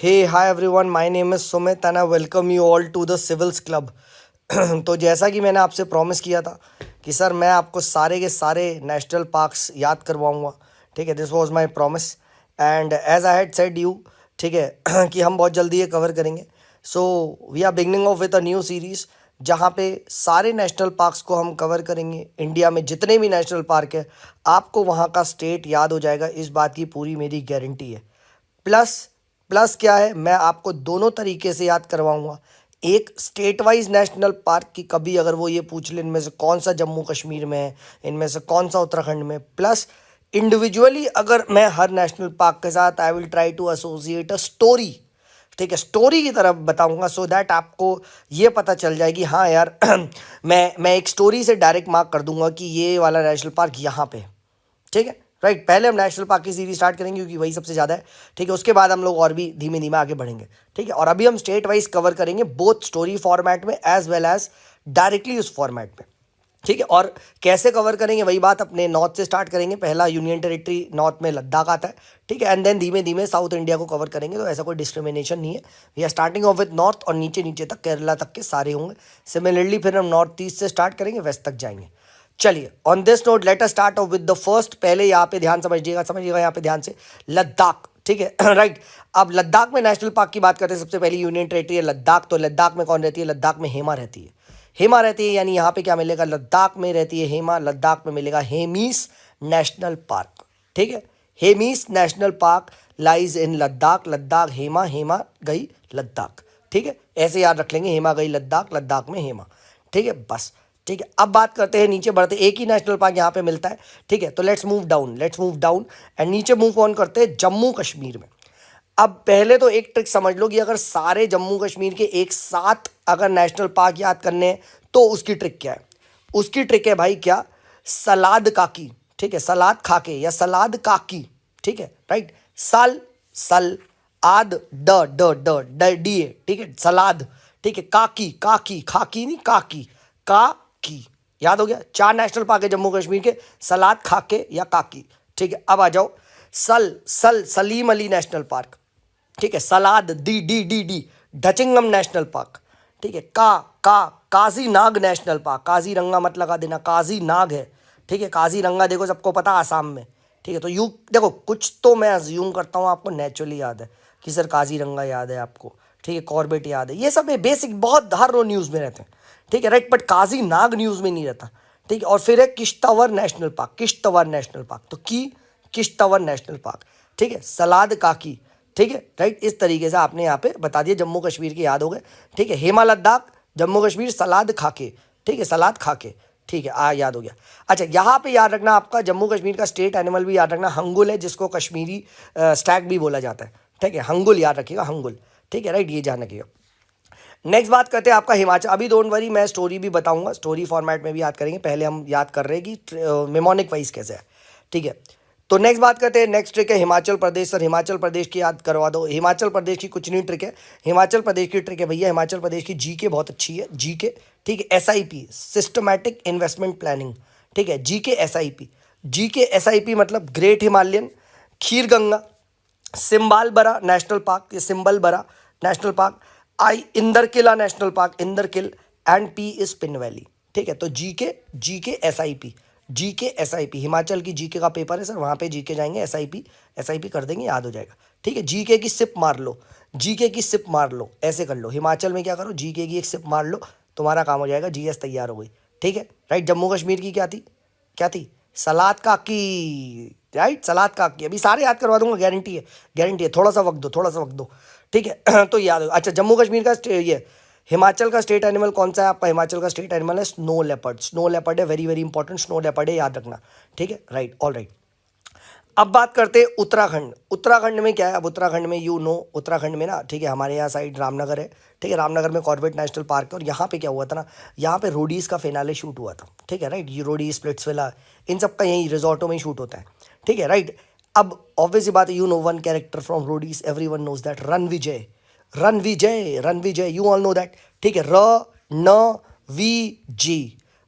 Hey, hi everyone, my name is Sumit and I welcome you all to the Civils Club. तो जैसा कि मैंने आपसे promise किया था कि सर मैं आपको सारे के सारे नेशनल पार्क्स याद करवाऊंगा, ठीक है. This was my promise and as I had said you, ठीक है, कि हम बहुत जल्दी ये कवर करेंगे. So we are beginning off with a new series जहाँ पे सारे नेशनल पार्क्स को हम कवर करेंगे. इंडिया में जितने भी नेशनल पार्क है आपको वहाँ का स्टेट याद हो जाएगा, इस बात की पूरी मेरी गारंटी है. प्लस प्लस क्या है, मैं आपको दोनों तरीके से याद करवाऊंगा. एक स्टेट वाइज नेशनल पार्क की, कभी अगर वो ये पूछ ले इनमें से कौन सा जम्मू कश्मीर में है, इनमें से कौन सा उत्तराखंड में. प्लस इंडिविजुअली अगर मैं हर नेशनल पार्क के साथ I will try to associate a story, ठीक है, स्टोरी की तरफ बताऊंगा सो दैट आपको ये पता चल जाएगी हाँ यार मैं एक स्टोरी से डायरेक्ट मार्क कर दूंगा कि ये वाला नेशनल पार्क यहाँ पे है, ठीक है. राइट, पहले हम नेशनल पार्क की सीरीज स्टार्ट करेंगे क्योंकि वही सबसे ज़्यादा है, ठीक है. उसके बाद हम लोग और भी धीमे धीमे आगे बढ़ेंगे, ठीक है. और अभी हम स्टेट वाइज कवर करेंगे, बोथ स्टोरी फॉर्मेट में एज वेल एज डायरेक्टली उस फॉर्मेट में, ठीक है. और कैसे कवर करेंगे वही बात, अपने नॉर्थ से स्टार्ट करेंगे. पहला यूनियन टेरिटरी नॉर्थ में लद्दाख आता है, ठीक है. एंड देन धीमे धीमे साउथ इंडिया को कवर करेंगे. तो ऐसा कोई डिस्क्रिमिनेशन नहीं है. We are starting off with north और नीचे नीचे तक केरला तक के सारे होंगे. सिमिलरली फिर हम नॉर्थ ईस्ट से स्टार्ट करेंगे, वेस्ट तक जाएंगे. चलिए, on this note let us start of with the first. पहले यहाँ पे ध्यान समझिएगा यहाँ पे ध्यान से, लद्दाख, ठीक है. राइट, अब लद्दाख में नेशनल पार्क की बात करते हैं. सबसे पहली यूनियन टेरिटरी है लद्दाख. तो लद्दाख में कौन रहती है? लद्दाख में हेमा रहती है. हेमा रहती है, यानी यहाँ पे क्या मिलेगा? लद्दाख में रहती है हेमा. लद्दाख में मिलेगा हेमीस नेशनल पार्क, ठीक है. Hemis national park lies in Ladakh. Ladakh Hema, Hema गई लद्दाख, ठीक है. ऐसे याद रख लेंगे, हेमा गई लद्दाख, लद्दाख में हेमा, ठीक है. बस, ठीक है. अब बात करते हैं, नीचे बढ़ते, एक ही नेशनल पार्क यहाँ पे मिलता है, ठीक है. तो लेट्स मूव डाउन एंड नीचे मूव ऑन करते हैं जम्मू कश्मीर में. अब पहले तो एक ट्रिक समझ लो कि अगर सारे जम्मू कश्मीर के एक साथ अगर नेशनल पार्क याद करने हैं तो उसकी ट्रिक क्या है? उसकी ट्रिक है भाई क्या? सलाद काकी, ठीक है. सलाद खाके या सलाद काकी, ठीक है. राइट, सल सल आद ड ड ड ड डी ए, ठीक है. सलाद, ठीक है. काकी, काकी, खाकी नहीं, काकी, काकी. याद हो गया? चार नेशनल पार्क है जम्मू कश्मीर के, सलाद, खाके या काकी, ठीक है. अब आ जाओ, सलीम अली नेशनल पार्क, ठीक है. सलाद, डी डी डी डी ढचिंगम नेशनल पार्क, ठीक है. Kazinag national park. Kaziranga मत लगा देना, काजी नाग है, ठीक है. काजीरंगा देखो सबको पता आसाम में, ठीक है. तो यू देखो, कुछ तो मैं अज्यूम करता हूँ आपको नेचुरली याद है कि सर काजीरंगा याद है आपको, ठीक है. कॉर्बेट याद है, ये सब बेसिक बहुत हर रोज न्यूज़ में रहते हैं, ठीक है. Right, but Kazinag news में नहीं रहता, ठीक है. और फिर है Kishtwar national park. Kishtwar national park, तो किश्तवाड़ नेशनल पार्क, ठीक है. सलाद काकी, ठीक है. राइट, इस तरीके से आपने यहाँ पे बता दिया, जम्मू कश्मीर के याद हो गए, ठीक है. हेमा लद्दाख, जम्मू कश्मीर, सलाद खाके, ठीक है. सलाद खाके, ठीक है, याद हो गया. अच्छा, यहाँ पे याद रखना आपका जम्मू कश्मीर का स्टेट एनिमल भी याद रखना, हंगुल है, जिसको कश्मीरी स्टैग भी बोला जाता है, ठीक है. हंगुल याद रखिएगा, हंगुल, ठीक है. राइट, ये ध्यान रखिएगा. नेक्स्ट बात करते हैं आपका हिमाचल. अभी डोंट वरी, मैं स्टोरी भी बताऊंगा, स्टोरी फॉर्मेट में भी याद करेंगे. पहले हम याद कर रहे हैं कि मेमोनिक वाइज कैसे है, ठीक है. तो नेक्स्ट बात करते हैं, नेक्स्ट ट्रिक है हिमाचल प्रदेश. सर हिमाचल प्रदेश की याद करवा दो. हिमाचल प्रदेश की कुछ नहीं ट्रिक है, हिमाचल प्रदेश की ट्रिक है भैया. हिमाचल प्रदेश की जीके बहुत अच्छी है, जीके, ठीक है. एसआईपी, सिस्टमैटिक इन्वेस्टमेंट प्लानिंग, ठीक है. जीके एसआईपी, जीके एसआईपी मतलब great Himalayan, Khir Ganga, Simbalbara national park, ये Simbalbara national park, I Inderkilla national park, Inderkilla, and P is Pin valley, ठीक है. तो GK SIP, GK SIP, Himachal की जीके का पेपर है सर, वहाँ पे जीके जाएंगे, एसआईपी कर देंगे, याद हो जाएगा, ठीक है. जीके की सिप मार लो, जीके की सिप मार लो, ऐसे कर लो. हिमाचल में क्या करो, जीके की एक सिप मार लो, तुम्हारा काम हो जाएगा, जीएस तैयार हो गई, ठीक है. राइट, जम्मू कश्मीर की क्या थी? सलाद काकी, राइट, सलाद काकी. अभी सारे याद करवा दूंगा, गारंटी है. थोड़ा सा वक्त दो, ठीक है. तो याद हो. अच्छा, जम्मू कश्मीर का ये हिमाचल का स्टेट एनिमल कौन सा है आपका? हिमाचल का स्टेट एनिमल है स्नो लेपर्ड. स्नो लेपर्ड है, very very important, snow leopard है, याद रखना, ठीक है. Right, all right. अब बात करते हैं उत्तराखंड. उत्तराखंड में क्या है? अब उत्तराखंड में उत्तराखंड में ना, ठीक है, हमारे यहाँ साइड रामनगर है, ठीक है. रामनगर में कॉर्बेट नेशनल पार्क है. और यहाँ पे क्या हुआ था ना, यहाँ पे रोडीज का फिनाले शूट हुआ था, ठीक है. राइट, ये रोडीज, स्प्लिट्सविला, इन सब का यही रिजॉर्टों में ही शूट होता है, ठीक है. राइट, अब ऑब्वियस बात है, one character from Roadies, everyone knows that, Ranvijay, you all know that, ठीक है.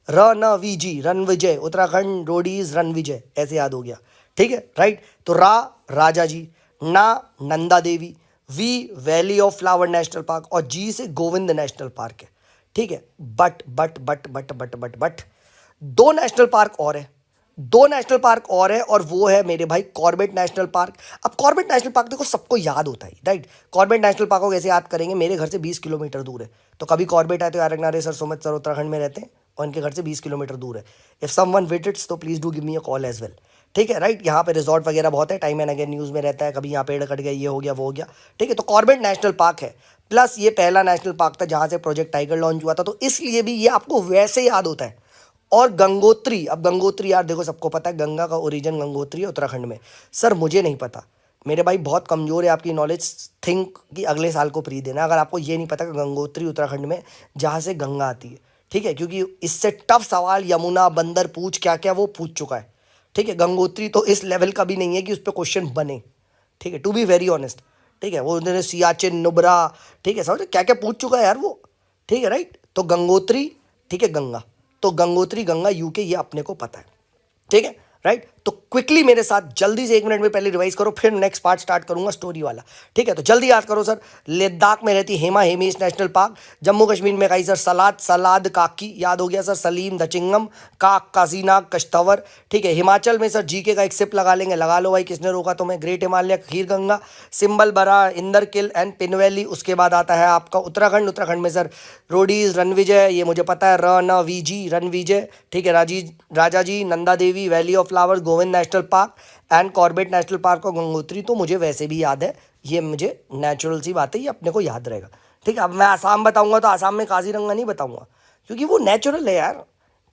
रणविजय, रणविजय, उत्तराखंड रोडीज रणविजय, ऐसे याद हो गया, ठीक है. राइट, तो राजा जी, ना Nanda Devi, V valley of flower national park और जी से गोविंद नेशनल पार्क है, ठीक है। बट दो नेशनल पार्क और है, दो नेशनल पार्क और है, और वो है मेरे भाई कॉर्बेट नेशनल पार्क। अब कॉर्बेट नेशनल पार्क देखो सबको याद होता है, राइट। कॉर्बेट नेशनल पार्क को कैसे याद करेंगे, मेरे घर से 20 किलोमीटर दूर है, तो कभी कॉर्बेट आए तो यार रखना, रे सर सुमित सर उत्तराखंड में रहते हैं और इनके घर से 20 किलोमीटर दूर है। इफ समवन विजिट्स तो please do give me a call as well, ठीक है, राइट। यहाँ पे रिजॉर्ट वगैरह बहुत है, टाइम एंड अगेन न्यूज़ में रहता है, कभी यहाँ पेड़ कट गया, ये हो गया वो हो गया, ठीक है। तो कॉर्बेट नेशनल पार्क है, प्लस ये पहला नेशनल पार्क था जहाँ से प्रोजेक्ट टाइगर लॉन्च हुआ था, तो इसलिए भी ये आपको वैसे याद होता है। और गंगोत्री, अब गंगोत्री यार देखो सबको पता है गंगा का ओरिजिन गंगोत्री है उत्तराखंड में। सर मुझे नहीं पता, मेरे भाई बहुत कमज़ोर है आपकी नॉलेज, थिंक कि अगले साल को प्री देना अगर आपको ये नहीं पता कि गंगोत्री उत्तराखंड में जहाँ से गंगा आती है, ठीक है। क्योंकि इससे टफ सवाल यमुना बंदर पूछ क्या क्या वो पूछ चुका है, ठीक है। गंगोत्री तो इस लेवल का भी नहीं है कि उस पर क्वेश्चन बने, ठीक है, टू बी वेरी ऑनेस्ट, ठीक है। वो उन्होंने सियाचिन नुब्रा, ठीक है, समझ क्या क्या पूछ चुका है यार वो, ठीक है, राइट। तो गंगोत्री, ठीक है, गंगा, तो गंगोत्री गंगा यूके ये अपने को पता है, ठीक है, राइट। तो क्विकली मेरे साथ जल्दी से 1 मिनट में पहले रिवाइज करो, फिर नेक्स्ट पार्ट स्टार्ट करूंगा स्टोरी वाला, ठीक है। तो जल्दी याद करो सर, लद्दाख में रहती हेमा हेमिस नेशनल पार्क, जम्मू कश्मीर में कही सर सलाद काकी, याद हो गया सर, सलीम दचिंगम काक काजीनाग कश्तवर, ठीक है। हिमाचल में सर जीके का एक सिप लगा लेंगे, लगा लो भाई, किसने रोका तुम्हें, ग्रेट हिमालय खीर गंगा, सिंबल बरा इंदर किल एंड पिन वैली। उसके बाद आता है आपका उत्तराखंड, उत्तराखंड में सर रोडीज रणविजय, ये मुझे पता है, रणविजी रणविजय, ठीक है, Raja ji Nanda Devi, valley of flowers, Govind national park and Corbett national park और गंगोत्री तो मुझे वैसे भी याद है, ये मुझे नेचुरल सी बात है, ये अपने को याद रहेगा, ठीक है। अब मैं आसाम बताऊंगा तो आसाम में काजीरंगा नहीं बताऊंगा क्योंकि वो नेचुरल है यार,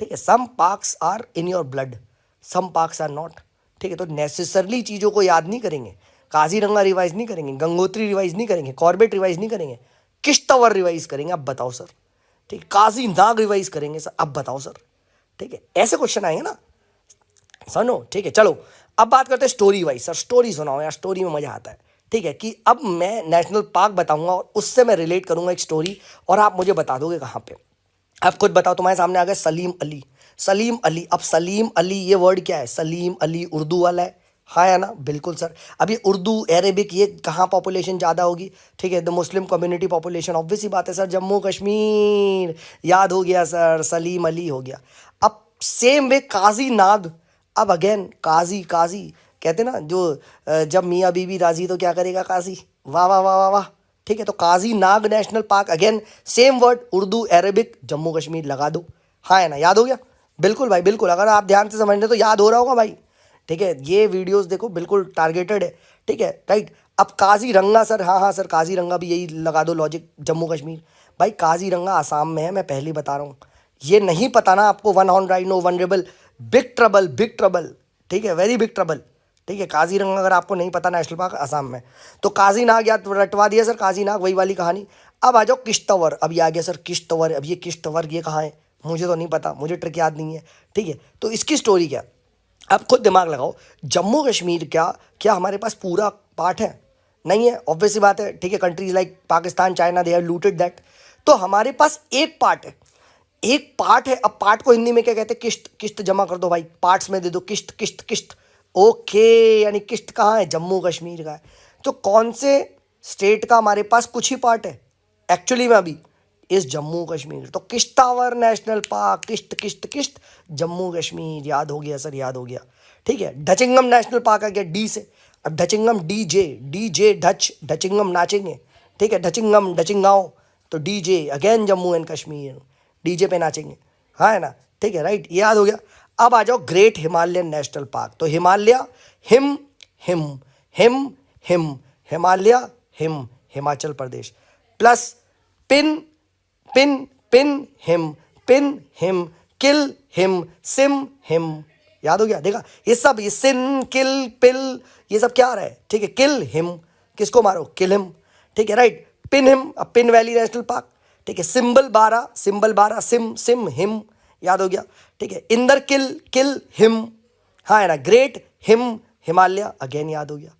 ठीक है। Some parks are in your blood, some parks are not, ठीक है। तो नेसेसरली चीज़ों को याद नहीं करेंगे, काजीरंगा रिवाइज नहीं करेंगे, गंगोत्री रिवाइज नहीं करेंगे, कॉर्बेट रिवाइज नहीं करेंगे, किश्तवर रिवाइज करेंगे, अब बताओ सर, ठीक है, काजी नाग रिवाइज करेंगे सर, अब बताओ सर, ठीक है। ऐसे क्वेश्चन आएंगे ना, सुनो, ठीक है। चलो अब बात करते हैं स्टोरी वाइज, सर स्टोरी सुनाओ यार, स्टोरी में मजा आता है, ठीक है। कि अब मैं नेशनल पार्क बताऊंगा और उससे मैं रिलेट करूंगा एक स्टोरी, और आप मुझे बता दोगे कहाँ पे। आप खुद बताओ, तुम्हारे सामने आ गया सलीम अली, सलीम अली। अब सलीम अली ये वर्ड क्या है, सलीम अली उर्दू वाला है, हाँ या ना, बिल्कुल सर। अब ये उर्दू अरेबिक ये कहाँ पॉपुलेशन ज़्यादा होगी, ठीक है, the Muslim community population, obvious ही बात है सर, जम्मू कश्मीर, याद हो गया सर, सलीम अली हो गया। अब सेम वे काजी नाग, अब अगेन काजी काजी कहते ना जो जब मियाँ बीवी राजी तो क्या करेगा काजी, वाह वाह वाह वाह वाह, ठीक है। तो Kazinag national park, again same word, Urdu Arabic, Jammu Kashmir, लगा दो, हाँ है ना, याद हो गया, बिल्कुल भाई बिल्कुल, अगर आप ध्यान से समझ रहे तो याद हो रहा होगा भाई, ठीक है। ये वीडियोस देखो बिल्कुल टारगेटेड है, ठीक है, राइट। अब काजीरंगा सर, हाँ हाँ सर, काजीरंगा भी यही लगा दो लॉजिक, जम्मू कश्मीर। भाई काजीरंगा आसाम में है, मैं पहले बता रहा हूँ, ये नहीं पता ना आपको, one horn rhino, vulnerable, big trouble, ठीक है, वेरी बिग ट्रबल, ठीक है। काजीरंगा अगर आपको नहीं पता नेशनल पार्क आसाम में, तो काजी नाग याद रटवा दिया सर, काजी नाग वही वाली कहानी। अब आ जाओ किश्तवर, अब ये आ गया सर किश्तवर, अब ये किश्तवर ये कहाँ है, मुझे तो नहीं पता, मुझे ट्रिक याद नहीं है, ठीक है। तो इसकी स्टोरी क्या, आप खुद दिमाग लगाओ, जम्मू कश्मीर क्या क्या हमारे पास पूरा पार्ट है, नहीं है, ऑब्वियस सी बात है, ठीक है। Countries like Pakistan, China, they have looted that, तो हमारे पास एक पार्ट है, एक पार्ट है। अब पार्ट को हिंदी में क्या कहते हैं, किश्त, किश्त जमा कर दो भाई, पार्ट्स में दे दो, किश्त किश्त किश्त, ओके, यानी किश्त कहाँ है, जम्मू कश्मीर का है। तो कौन से स्टेट का हमारे पास कुछ ही पार्ट है एक्चुअली में अभी, इस जम्मू कश्मीर, तो किश्तावर नेशनल पार्क, किश्त किश्त किश्त, जम्मू कश्मीर, याद हो गया सर, याद हो गया, ठीक है। डचिंगम नेशनल पार्क आ गया डी से, अब डचिंगम डीजे, डीजे ढच, डचिंगम नाचेंगे, ठीक है, डचिंगम डचिंगाओ, तो DJ again Jammu and Kashmir, DJ पे नाचेंगे, हाँ है ना, ठीक है, राइट, याद हो गया। अब आ जाओ ग्रेट हिमालयन नेशनल पार्क, तो हिमालय हिम हिम हिम हिम, हिमालय हिम हिमाचल प्रदेश, प्लस पिन पिन पिन हिम किल हिम सिम हिम, याद हो गया, देखा ये सब, ये सिन किल पिल ये सब क्या आ रहा है, ठीक है। किल हिम, किसको मारो, किल हिम, ठीक है, राइट। पिन हिम, अब पिन वैली नेशनल पार्क, ठीक है। सिंबल 12 सिम सिम हिम, याद हो गया, ठीक है। इंदर किल किल हिम, हाँ है ना। ग्रेट हिम हिमालय, अगेन याद हो गया,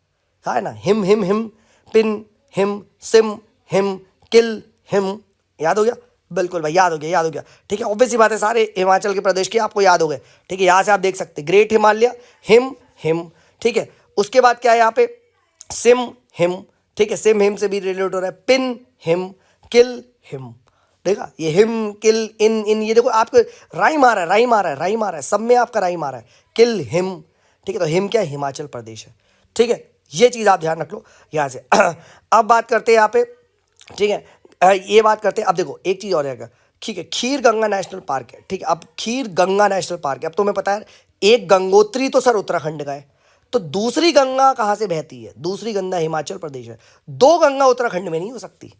हाँ है ना। हिम पिन हिम सिम हिम किल हिम, याद हो गया, बिल्कुल भाई, याद हो गया, याद हो गया, ठीक है। ऑब्वियस सी बात है, सारे हिमाचल के प्रदेश के आपको याद हो गए, ठीक है। यहाँ से आप देख सकते ग्रेट हिमालय हिम हिम, ठीक है। उसके बाद क्या है यहाँ पे, सिम हिम, ठीक है, सिम हिम से भी रिलेट हो रहा है, पिन हिम, किल हिम। देखा, ये हिम, किल, इन ये देखो आपको राइम आ रहा है, राइम आ रहा है, राइम आ रहा है, सब में आपका राइम आ रहा है, किल हिम। ठीक है, तो हिम क्या है, हिमाचल प्रदेश है। ठीक है, ये चीज़ आप ध्यान रख लो यहाँ से। अब बात करते हैं यहाँ पे, ठीक है, ये बात करते हैं। अब देखो एक चीज़ और है, ठीक है, खीर गंगा नेशनल पार्क है। ठीक है, अब खीर गंगा नेशनल पार्क है। अब तुम्हें पता है एक गंगोत्री तो सर उत्तराखंड का है, तो दूसरी गंगा कहाँ से बहती है, दूसरी गंगा हिमाचल प्रदेश है। दो गंगा उत्तराखंड में नहीं हो सकती।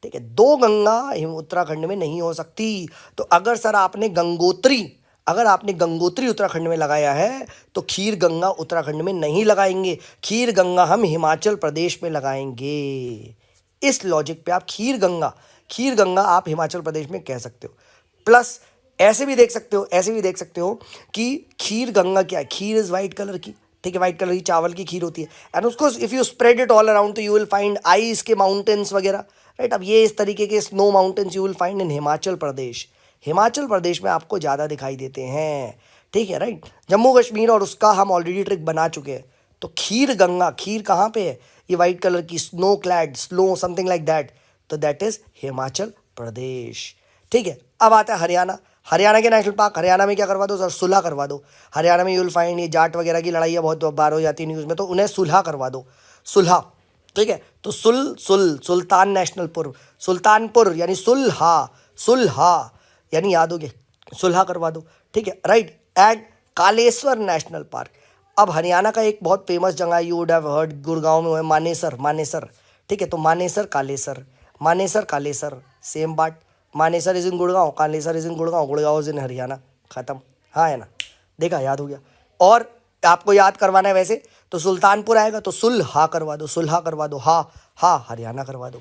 ठीक है, दो गंगा उत्तराखंड में नहीं हो सकती। तो अगर सर आपने गंगोत्री, अगर आपने गंगोत्री उत्तराखंड में लगाया है तो खीर गंगा उत्तराखंड में नहीं लगाएंगे, खीर गंगा हम हिमाचल प्रदेश में लगाएंगे। इस लॉजिक पे आप खीर गंगा आप हिमाचल प्रदेश में कह सकते हो। प्लस ऐसे भी देख सकते हो, ऐसे भी देख सकते हो कि खीर गंगा क्या है, खीर इज वाइट कलर की। ठीक है, वाइट कलर की चावल की खीर होती है, एंड उसको if you spread it all around तो यू विल फाइंड आइस के माउंटेन्स वगैरह, राइट। अब ये इस तरीके के snow mountains you will find in Himachal Pradesh. Himachal Pradesh में आपको ज़्यादा दिखाई देते हैं। ठीक है, राइट। जम्मू कश्मीर और उसका हम ऑलरेडी ट्रिक बना चुके हैं। तो खीर गंगा, खीर कहाँ पे है, ये वाइट कलर की snow clad, snow something like that, तो दैट इज हिमाचल प्रदेश। ठीक है, अब आता है हरियाणा। हरियाणा के नेशनल पार्क, हरियाणा में क्या करवा दो सर, सुलह करवा दो। हरियाणा में यू विल फाइंड ये जाट वगैरह की लड़ाइयाँ बहुत बार हो जाती है न्यूज़ में, तो उन्हें सुलह करवा दो, सुलह। ठीक है, तो सुल्तान नेशनल सुल्तानपुर यानी सुलहा यानी याद हो गया, सुलह करवा दो। ठीक है, right. And Kaleshwar national park. अब हरियाणा का एक बहुत फेमस जगह you would have heard, Gurgaon में है मानेसर। ठीक है, तो मानेसर कालेसर सेम बात। Manesar is in Gurgaon, Kalesar is in Gurgaon is in Haryana, खत्म। हाँ है ना, देखा, याद हो गया। और आपको याद करवाना है वैसे तो सुल्तानपुर आएगा तो सुलह करवा दो, हा हरियाणा करवा दो।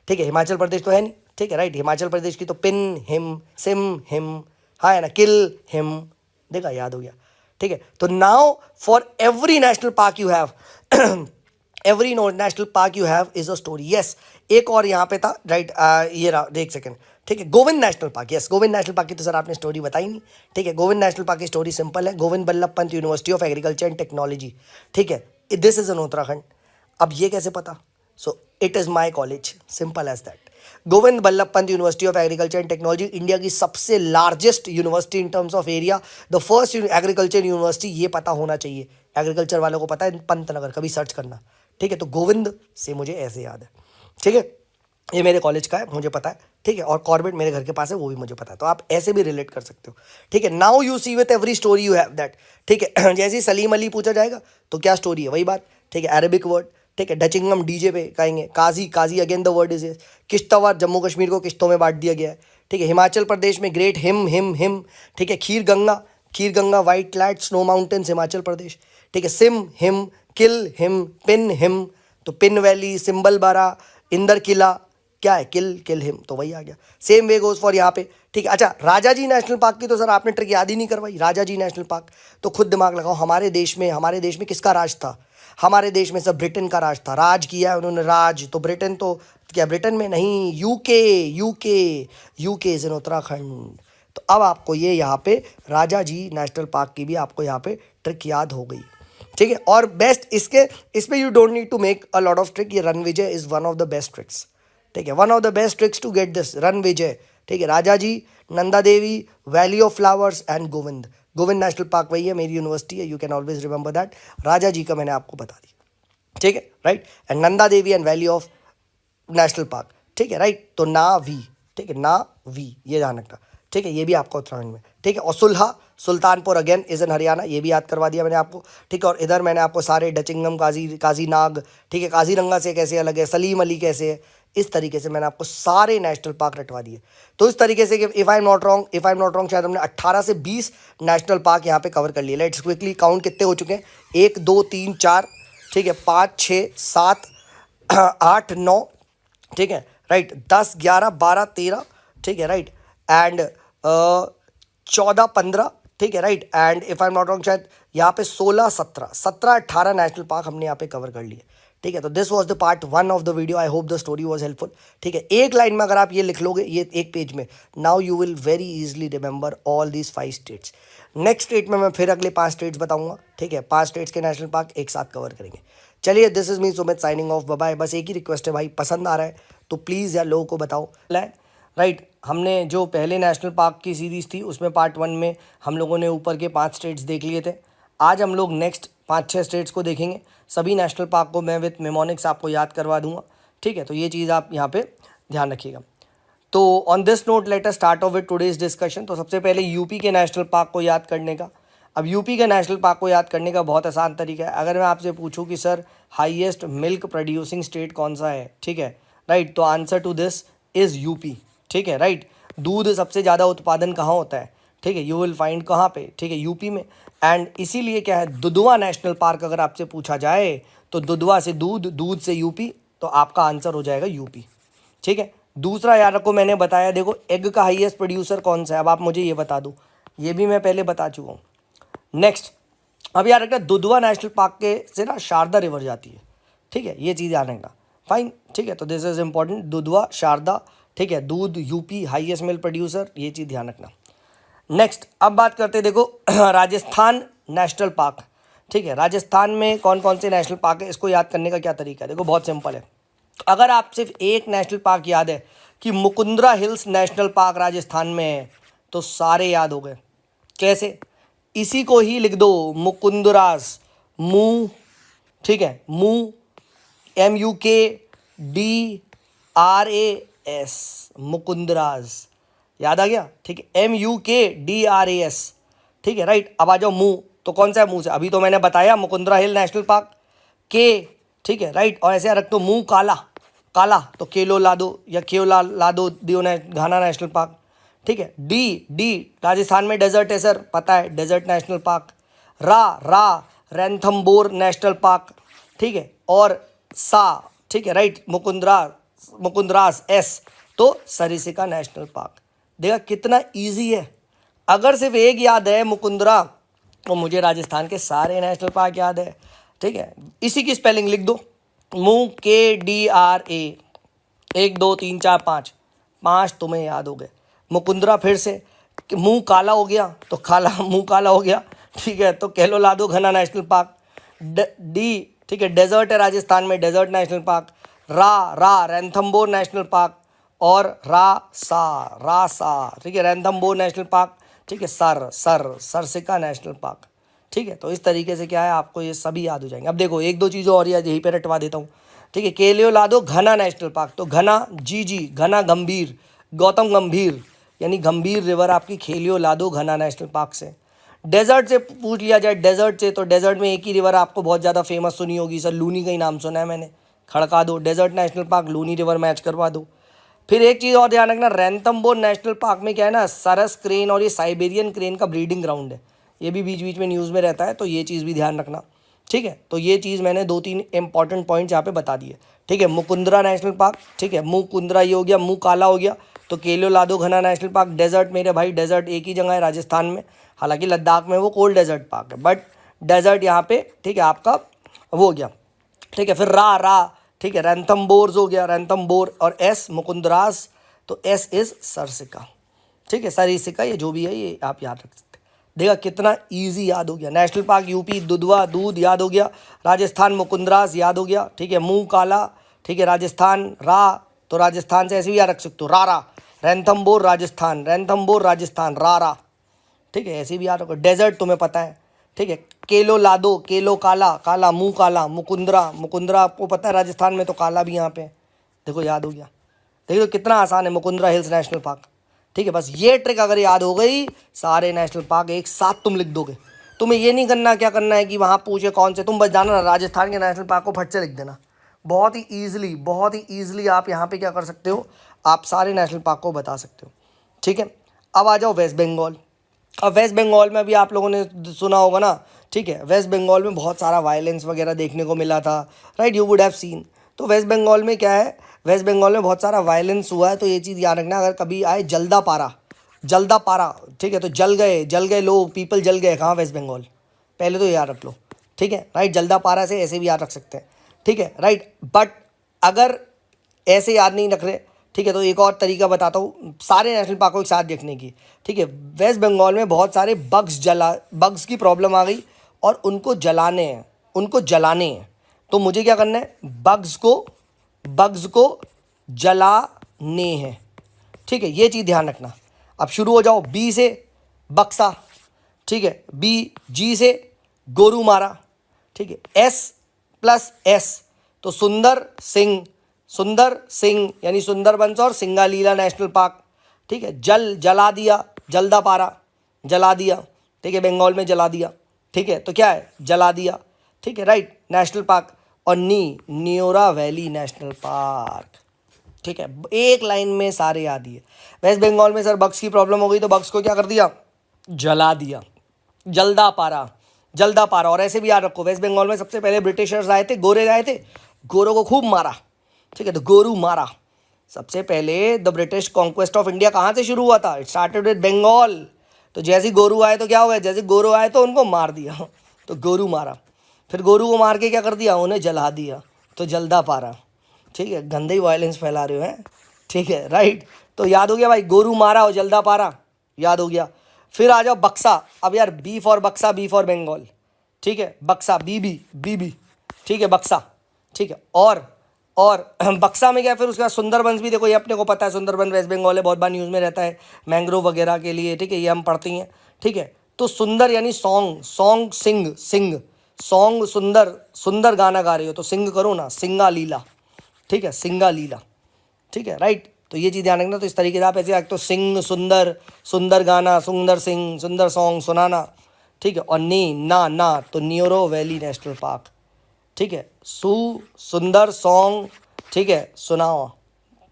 ठीक है, हिमाचल प्रदेश तो है नहीं। ठीक है, राइट। हिमाचल प्रदेश की तो पिन हिम, सिम हिम, हाँ है ना, किल हिम, देखा, याद हो गया। ठीक है, तो now for every national park you have every national park you have is a story. Yes, एक और यहाँ पे था, राइट। ये रहा, एक सेकंड। ठीक है, Govind national park. Yes, Govind national park की तो सर आपने स्टोरी बताई नहीं। ठीक है, गोविंद नेशनल पार्क की स्टोरी सिंपल है, Govind Ballabh Pant university of agriculture and technology. ठीक है, दिस इज इन उत्तराखंड। अब ये कैसे पता, so it is my college, simple as that. Govind Ballabh Pant university of agriculture and technology, India की सबसे largest university in terms of area, the first agriculture university, ये पता होना चाहिए एग्रीकल्चर वालों को, पता है, पंतनगर, कभी सर्च करना। ठीक है, तो गोविंद से मुझे ऐसे याद है। ठीक है, ये मेरे कॉलेज का है, मुझे पता है। ठीक है, और कॉर्बेट मेरे घर के पास है, वो भी मुझे पता है, तो आप ऐसे भी रिलेट कर सकते हो। ठीक है, now you see with every story you have that. ठीक है, जैसे ही सलीम अली पूछा जाएगा तो क्या स्टोरी है, वही बात। ठीक है, अरेबिक वर्ड। ठीक है, डचिंगम डीजे पे कहेंगे, Kazi again the word is, Kishtwar, Jammu Kashmir को किश्तों में बांट दिया गया है। ठीक है, हिमाचल प्रदेश में ग्रेट हिम। ठीक है, Khir Ganga white clad snow mountains, Himachal Pradesh. ठीक है, सिम हिम, किल हिम, पिन हिम, तो पिन वैली, सिंबल बारा, इंदर किला, क्या है, किल हिम, तो वही आ गया। सेम वे गोज फॉर यहाँ पे। ठीक है, अच्छा, राजा जी नेशनल पार्क की तो सर आपने ट्रिक याद ही नहीं करवाई। राजा जी नेशनल पार्क तो खुद दिमाग लगाओ, हमारे देश में किसका राज था, हमारे देश में सब ब्रिटेन का राज था, राज किया है उन्होंने, राज तो ब्रिटेन, तो क्या ब्रिटेन में नहीं, यूके इज इन उत्तराखंड। तो अब आपको ये यहाँ पे राजा जी नेशनल पार्क की भी आपको यहाँ पे ट्रिक याद हो गई। ठीक है, और बेस्ट इसमें you don't need to make a lot of trick, ये Ranvijay is one of the best tricks. ठीक है, one of the best tricks to get this, Ranvijay. ठीक है, Raja ji, Nanda Devi, valley of flowers and Govind national park वही है, मेरी university है, you can always remember that. Raja ji का मैंने आपको बता दिया। ठीक है, right. And Nanda Devi and valley of national park. ठीक है, राइट। तो ठीक है, ये ध्यान रखना। ठीक है, ये भी आपका उत्तराखंड में। ठीक है, और Sultanpur again is in Haryana, ये भी याद करवा दिया मैंने आपको। ठीक है, और इधर मैंने आपको सारे डचिंगम, काजी नाग, ठीक है, काजीरंगा से कैसे अलग है, सलीम अली कैसे है, इस तरीके से मैंने आपको सारे नेशनल पार्क रटवा दिए। तो इस तरीके से कि if I am not wrong शायद हमने 18 से 20 नेशनल पार्क यहाँ पे कवर कर लिए। लेट्स क्विकली काउंट कितने हो चुके हैं, 1 2 3 4, ठीक है, 5 6 7 8 9, ठीक है, राइट, 10 11 12 13, ठीक है, राइट, एंड 14 15, ठीक है, right, and if I am not wrong शायद यहाँ पे 16 17 18 नेशनल पार्क हमने यहाँ पे कवर कर लिए। ठीक है, तो this was the part 1 of the video. I hope the story was helpful. ठीक है, एक लाइन में अगर आप ये लिख लोगे, ये एक पेज में, now you will very easily remember all these 5 states. Next state में मैं फिर अगले 5 स्टेट्स बताऊंगा। ठीक है, 5 स्टेट्स के नेशनल पार्क एक साथ कवर करेंगे। चलिए, this is me Sumit signing off, bye bye. बस एक ही रिक्वेस्ट है भाई, पसंद आ रहा है तो प्लीज़ यार लोगों को बताओ। राइट, हमने जो पहले नेशनल पार्क की सीरीज़ थी उसमें पार्ट 1 में हम लोगों ने ऊपर के 5 स्टेट्स देख लिए थे। आज हम लोग नेक्स्ट 5-6 स्टेट्स को देखेंगे। सभी नेशनल पार्क को मैं विथ मेमोनिक्स आपको याद करवा दूंगा, ठीक है। तो ये चीज़ आप यहाँ पे ध्यान रखिएगा। तो on this note let us start of with today's discussion. तो सबसे पहले यूपी के नेशनल पार्क को याद करने का। अब यूपी के नेशनल पार्क को याद करने का बहुत आसान तरीका है। अगर मैं आपसे पूछूं कि sir highest milk producing state कौन सा है, ठीक है, राइट, तो answer to this is UP, ठीक है, राइट। दूध सबसे ज़्यादा उत्पादन कहाँ होता है, ठीक है, यू विल फाइंड कहाँ पे, ठीक है, यूपी में। एंड इसीलिए क्या है, दुधवा नेशनल पार्क अगर आपसे पूछा जाए तो दुधवा से दूध, दूध से यूपी, तो आपका आंसर हो जाएगा यूपी, ठीक है। दूसरा यार रखो, मैंने बताया देखो एग का हाईएस्ट प्रोड्यूसर कौन सा है। अब आप मुझे ये बता दो, ये भी मैं पहले बता चुका हूँ। नेक्स्ट, अब यार रखना दुधवा नेशनल पार्क के से ना शारदा रिवर जाती है, ठीक है, ये चीज़ याद रखना, फाइन, ठीक है। तो this is important, Dudhwa Sharda, ठीक है, दूध यूपी हाईएस्ट मिल्क प्रोड्यूसर, ये चीज़ ध्यान रखना। नेक्स्ट, अब बात करते हैं देखो राजस्थान नेशनल पार्क, ठीक है। राजस्थान में कौन कौन से नेशनल पार्क है, इसको याद करने का क्या तरीका है, देखो बहुत सिंपल है। अगर आप सिर्फ एक नेशनल पार्क याद है कि Mukundra hills national park Rajasthan में है, तो सारे याद हो गए। कैसे, इसी को ही लिख दो, मुकुंदरास, मू, ठीक है, मू, MUKDRAS, मुकुंदरास, याद आ गया, ठीक है, MUKDRAS, ठीक है, राइट। अब आ जाओ मुंह, तो कौन सा है मुंह से, अभी तो मैंने बताया मुकुंदरा हिल नेशनल पार्क के, ठीक है, राइट। और ऐसे रख दो मुंह काला, काला तो केलो लादो या केओला लादो दियो घाना नेशनल पार्क, ठीक है। डी राजस्थान में डेजर्ट है सर, पता है, डेजर्ट नेशनल पार्क। रा रैंथमबोर नेशनल पार्क, ठीक है। और सा, ठीक है, राइट, मुकुंदरास, एस तो सरिस्का नेशनल पार्क। देखा कितना इजी है। अगर सिर्फ एक याद है मुकुंदरा, तो मुझे राजस्थान के सारे नेशनल पार्क याद है, ठीक है। इसी की स्पेलिंग लिख दो, MUKDRA, 1 2 3 4 5 तुम्हें याद हो गए। मुकुंदरा फिर से, मुंह काला हो गया तो काला, मुंह काला हो गया, ठीक है, तो केलो लादो घना नेशनल पार्क। डी, ठीक है, डेजर्ट है राजस्थान में, डेजर्ट नेशनल पार्क। रा रैंथमबोर नेशनल पार्क। और रासा, ठीक है, रैंथमबोर नेशनल पार्क, ठीक है। सरसिका नेशनल पार्क, ठीक है। तो इस तरीके से क्या है, आपको ये सभी याद हो जाएंगे। अब देखो एक दो चीज़ें और याद यहीं पे रटवा देता हूँ, ठीक है। केलियो लादो घना नेशनल पार्क, तो घना जी घना गंभीर, गौतम गंभीर, यानी गंभीर रिवर आपकी खेलियो लादो घना नेशनल पार्क से। डेजर्ट से पूछ लिया जाए, डेजर्ट से, तो डेजर्ट में एक ही रिवर आपको बहुत ज़्यादा फेमस सुनी होगी सर, लूनी का ही नाम सुना है मैंने, खड़का दो, desert national park Luni river match करवा दो। फिर एक चीज़ और ध्यान रखना, रैंथमबोर नेशनल पार्क में क्या है ना, सरस क्रेन और ये साइबेरियन क्रेन का ब्रीडिंग ग्राउंड है, ये भी बीच बीच में न्यूज़ में रहता है, तो ये चीज़ भी ध्यान रखना, ठीक है। तो ये चीज़ मैंने 2-3 इंपॉर्टेंट पॉइंट्स यहाँ पे बता दिए, ठीक है। मुकुंदरा नेशनल पार्क, ठीक है, मुँह कुंदरा ये हो गया, मुँह काला हो गया, तो केलियो लादो घना नेशनल पार्क। डेजर्ट मेरे भाई, डेजर्ट एक ही जगह है राजस्थान में, हालांकि लद्दाख में वो कोल्ड डेजर्ट पार्क है, बट डेजर्ट यहाँ पे, ठीक है, आपका वो हो गया, ठीक है। फिर रा, ठीक है, रैंथमबोर्स हो गया, रैंथमबोर, और एस मुकुंदरास, तो एस इज सरसिका, ठीक है, सरिस्का, ये जो भी है ये आप याद रख सकते हैं। देखा कितना इजी याद हो गया। नेशनल पार्क यूपी, दुधवा दूध याद हो गया, राजस्थान मुकुंदरास याद हो गया, ठीक है, मुंह काला, ठीक है, राजस्थान रा, तो राजस्थान से ऐसे भी याद रख सकते हो, रा, रैंथमबोर राजस्थान, रा, ठीक है, ऐसे भी याद रखो। डेजर्ट तुम्हें पता है, ठीक है, केलो लादो, केलो काला, मुंह काला, मुकुंदरा आपको पता है राजस्थान में, तो काला भी यहाँ पे, देखो याद हो गया। देखो कितना आसान है, मुकुंदरा हिल्स नेशनल पार्क, ठीक है। बस ये ट्रिक अगर याद हो गई, सारे नेशनल पार्क एक साथ तुम लिख दोगे। तुम्हें ये नहीं करना, क्या करना है कि वहाँ पूछे कौन से, तुम बस जाना ना राजस्थान के नेशनल पार्क को फट से लिख देना। बहुत ही ईजिली आप यहाँ पे क्या कर सकते हो, आप सारे नेशनल पार्क को बता सकते हो, ठीक है। अब आ जाओ वेस्ट बंगाल। अब वेस्ट बंगाल में भी आप लोगों ने सुना होगा ना, ठीक है, वेस्ट बंगाल में बहुत सारा वायलेंस वगैरह देखने को मिला था, right, you would have seen. तो वेस्ट बंगाल में क्या है, वेस्ट बंगाल में बहुत सारा वायलेंस हुआ है, तो ये चीज़ याद रखना। अगर कभी आए जल्दापारा, ठीक है, तो जल गए लोग, पीपल जल गए, कहाँ, वेस्ट बंगाल, पहले तो याद रख लो, ठीक है, राइट। जल्दापारा से ऐसे भी याद रख सकते हैं, ठीक है, राइट। बट अगर ऐसे याद नहीं रख रहे, ठीक है, तो एक और तरीका बताता हूँ सारे नेशनल पार्क को एक साथ देखने की, ठीक है। वेस्ट बंगाल में बहुत सारे बग्स की प्रॉब्लम आ गई और उनको जलाने हैं, तो मुझे क्या करना है, बग्स को जलाने हैं, ठीक है, ये चीज़ ध्यान रखना। अब शुरू हो जाओ, बी से बक्सा, ठीक है, जी से गोरुमारा, ठीक है, एस प्लस एस तो सुंदर सिंह यानी सुंदरबंस और सिंगालीला नेशनल पार्क, ठीक है, जला दिया, जल्दापारा जला दिया, ठीक है, बंगाल में जला दिया, ठीक है, तो क्या है, जला दिया, ठीक है, राइट, नेशनल पार्क। और न्योरा वैली नेशनल पार्क, ठीक है, एक लाइन में सारे याद दिए। वेस्ट बंगाल में सर बग्स की प्रॉब्लम हो गई तो बग्स को क्या कर दिया, जला दिया, जल्दापारा। और ऐसे भी याद रखो, वेस्ट बंगाल में सबसे पहले ब्रिटिशर्स आए थे, गोरे आए थे, गोरों को खूब मारा, ठीक है, तो गोरू मारा। सबसे पहले the British conquest of India कहाँ से शुरू हुआ था, इट स्टार्टेड विद बंगाल। तो जैसे गोरू आए तो क्या हो गया, जैसे गोरू आए तो उनको मार दिया, तो गोरू मारा, फिर गोरू को मार के क्या कर दिया, उन्हें जला दिया, तो जल्दापारा, ठीक है, गंदे ही वायलेंस फैला रहे हो हैं, ठीक है, राइट। तो याद हो गया भाई, गोरू मारा और जल्दापारा याद हो गया। फिर आ जाओ बक्सा। अब यार बी फॉर बक्सा, बी फॉर बंगाल, ठीक है, बक्सा, बीबी, ठीक है, बक्सा, ठीक है। और बक्सा में क्या, फिर उसके बाद सुंदरबंस भी देखो, ये अपने को पता है, सुंदरबन वेस्ट बंगाल है, बहुत बार न्यूज़ में रहता है, मैंग्रोव वगैरह के लिए, ठीक है, ये हम पढ़ती हैं, ठीक है। तो सुंदर यानी सॉन्ग सिंग सॉन्ग, सुंदर गाना गा रही हो तो सिंग करो ना, सिंगा लीला, ठीक है, सिंगा लीला, ठीक है, राइट। तो ये चीज़ ध्यान रखना। तो इस तरीके से आप ऐसे तो सिंग, सुंदर गाना, सुंदर सिंग, सुंदर सॉन्ग सुनाना, ठीक है। और ना तो न्योरा वैली नेशनल पार्क, ठीक है, सुंदर सॉन्ग, ठीक है, सुनाओ,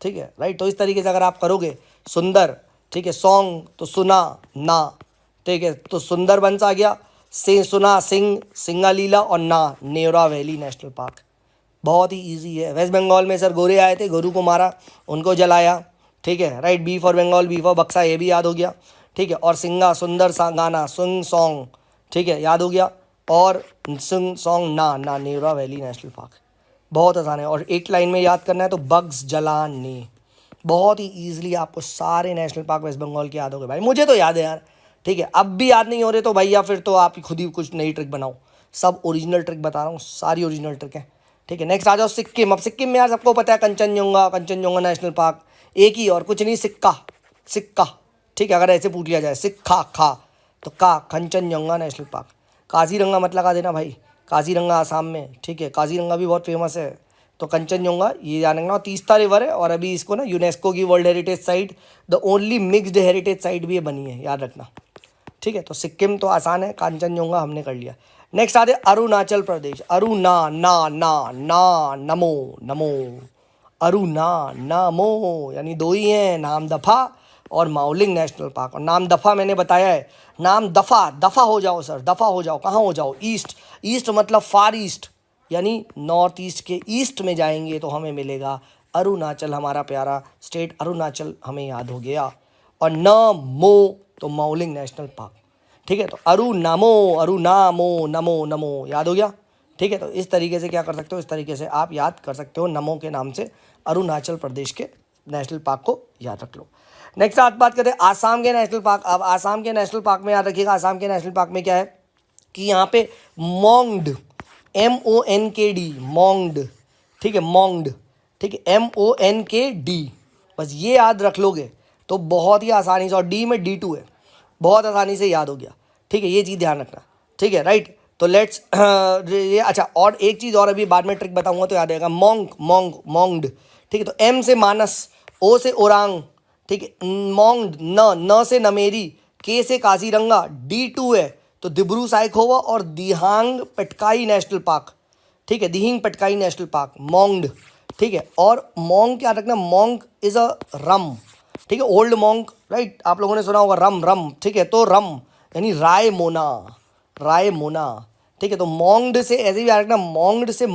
ठीक है, राइट। तो इस तरीके से अगर आप करोगे, सुंदर, ठीक है, सॉन्ग तो सुना ना, ठीक है, तो सुंदरबंस आ गया, से सुना सिंगालीला, और ना न्योरा वैली नेशनल पार्क। बहुत ही इजी है। वेस्ट बंगाल में सर गोरे आए थे, गोरू को मारा, उनको जलाया, ठीक है, right. B for Bengal, B for Buxa, ये भी याद हो गया, ठीक है। और सिंगा, सुंदर सा गाना, सॉन्ग, ठीक है, याद हो गया। और सॉन्ग ना न्योरा वैली नेशनल पार्क, बहुत आसान है। और एक लाइन में याद करना है तो बग्स जलाने। बहुत ही ईजिली आपको सारे नेशनल पार्क वेस्ट बंगाल के याद हो गए भाई, मुझे तो याद है यार, ठीक है। अब भी याद नहीं हो रहे तो भैया फिर तो आप खुद ही कुछ नई ट्रिक बनाओ, सब ओरिजिनल ट्रिक बता रहा हूँ, सारी ओरिजिनल ट्रिक है, ठीक है। नेक्स्ट आ जाओ सिक्किम। अब सिक्किम में यार सबको पता है कंचनजंगा नेशनल पार्क, एक ही और कुछ नहीं, सिक्का, ठीक है। अगर ऐसे पूछ लिया जाए सिक्का खा तो कंचनजंगा नेशनल पार्क। काजीरंगा मत लगा देना भाई, काजीरंगा आसाम में, ठीक है, काजीरंगा भी बहुत फेमस है। तो कंचनजंगा ये जानेंगे, तीस्ता रिवर है, और अभी इसको ना यूनेस्को की world heritage site, the only mixed heritage site भी ये बनी है, याद रखना, ठीक है। तो सिक्किम तो आसान है, कंचनजंगा हमने कर लिया। नेक्स्ट आते अरुणाचल प्रदेश। नमो, नमो यानी दो ही हैं, नामदफा और माउलिंग नेशनल पार्क। और नामदफा मैंने बताया है, नाम दफा हो जाओ सर, दफा हो जाओ, कहाँ हो जाओ, ईस्ट मतलब फार ईस्ट, यानी नॉर्थ ईस्ट के ईस्ट में जाएंगे तो हमें मिलेगा अरुणाचल, हमारा प्यारा स्टेट अरुणाचल हमें याद हो गया। और नमो तो माउलिंग नेशनल पार्क, ठीक है। तो नमो याद हो गया, ठीक है। तो इस तरीके से क्या कर सकते हो, इस तरीके से आप याद कर सकते हो, नमो के नाम से अरुणाचल प्रदेश के नेशनल पार्क को याद रख लो। नेक्स्ट बात करते हैं आसाम के नेशनल पार्क। अब आसाम के नेशनल पार्क में याद रखिएगा, आसाम के नेशनल पार्क में क्या है कि यहाँ पे मोंगड, MONKD, मोंगड, ठीक है, मोंगड, ठीक है, MONKD, बस ये याद रख लोगे तो बहुत ही आसानी से, और डी में D2 है, बहुत आसानी से याद हो गया, ठीक है। ये चीज़ ध्यान रखना, ठीक है, राइट। तो लेट्स ये अच्छा, और एक चीज़ और अभी बाद में ट्रिक बताऊंगा तो याद आएगा, मोंगड, ठीक है। तो M से मानस, O से ओरांग, ठीक है, मोंगड, न से नमेरी, K से काजीरंगा, D2 है तो दिब्रू साइखोवा और दिहांग पटकाई नेशनल पार्क, ठीक है, दिहिंग पटकाई नेशनल पार्क, मोंगड, ठीक है। और मोंग क्या रखना, मोंग इज अ रम, ठीक है, ओल्ड मोंग, राइट, आप लोगों ने सुना होगा रम, ठीक है। तो रम यानी राय मोना, ठीक है। तो मोंगड से ऐसे भी रखना, मोंगड से